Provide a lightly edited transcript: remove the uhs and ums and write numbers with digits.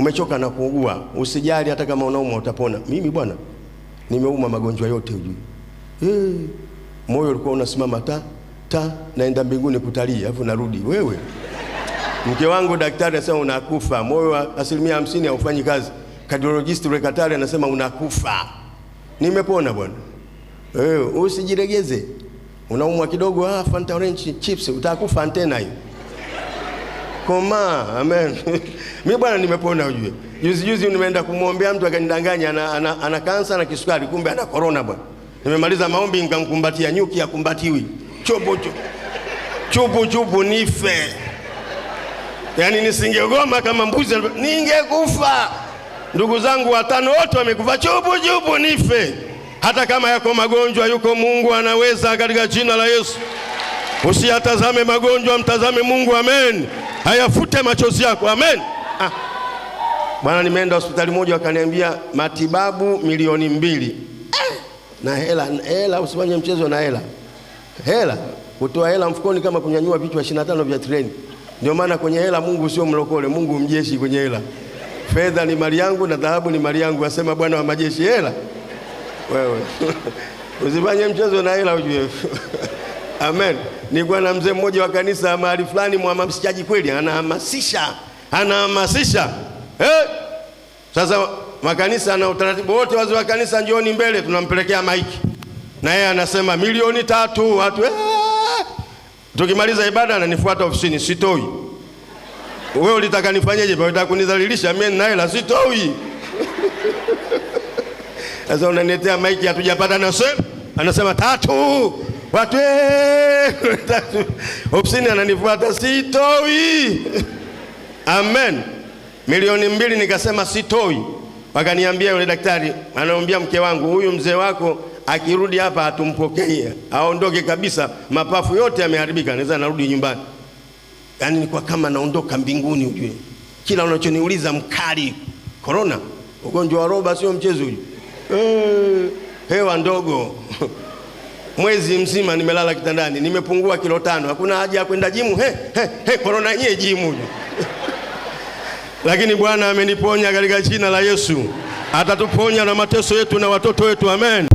umechoka na kuugua, usijali, hata kama unaumwa utapona. Mimi bwana nimeuma magonjwa yote ujue. Moyo ulikuwa unasimama naenda mbinguni kutalii, alafu narudi. Wewe mke wangu daktari anasema unakufa, moyo 50% haufanyi kazi. Cardiologist rekatari anasema unakufa. Nimepona bwana. Usijiregeze. Unaumwa kidogo, Fanta orange chips, utakufa antena hiyo. Koma, amen. Mimi bwana nimepona ujue. Juzi nimeenda kumuombea mtu akanidanganya ana kansa na kisukari, kumbe ana corona bwana. Nimemaliza maombi nikamkumbatia, nyuki akumbatiwi. Chupu nife. Yaani nisingegoma kama mbuzi ningekufa. Ndugu zangu 5 wote wamekufa, chupu nife. Hata kama yako magonjwa, yuko Mungu anaweza katika jina la Yesu. Usiyatazame magonjwa, mtazame Mungu, amen. Hayafute machozi yako, amen. Bwana nimeenda hospitali moja wakaniambia matibabu milioni 2. Na hela usifanye mchezo na hela. Hela, kutoa hela mfukoni kama kunyanyua vichwa 25 vya treni. Ndio maana kwenye hela Mungu sio mlokole, Mungu mjeshi kwenye hela. Fedha ni mali yangu na dhahabu ni mali yangu, asema Bwana wa majeshi. Hela wewe usifanye mchezo na hela ujue. Amen. Nilikuwa na mzee mmoja wa kanisa mahali fulani, mhamasishaji kweli, anahamasisha. Sasa makanisa na utaratibu wote, wazee wa kanisa njooni mbele, tunampelekea maiki. Na yeye anasema milioni 3 watu. Tukimaliza ibada ananifuata ofisini, sitoi. Wewe ulitaka nifanyeje? Unataka kunidhalilisha mimi na hela, sitoi. Sasa unaniletea maiki, hatujapata anasema 3 watu. Ofisini ananifuata, sitoi. Amen. Milioni 2 nikasema sitoi. Wakaniambia yule daktari, anaambia mke wangu, huyu mzee wako akirudi hapa atumpokee, aondoke kabisa, mapafu yote yameharibika, naweza narudi nyumbani. Yaani ni kwa kama naondoka mbinguni ujue. Kila unachoniuliza mkali. Corona, ugonjwa wa roba sio mchezo huyu. Hewa ndogo. Mwezi mzima nimelala kitandani, nimepungua kilo 5. Hakuna haja ya kwenda jimu. Corona yenyewe jimu. Lakini Bwana ameniponya katika jina la Yesu. Atatuponya na mateso yetu na watoto wetu, amen.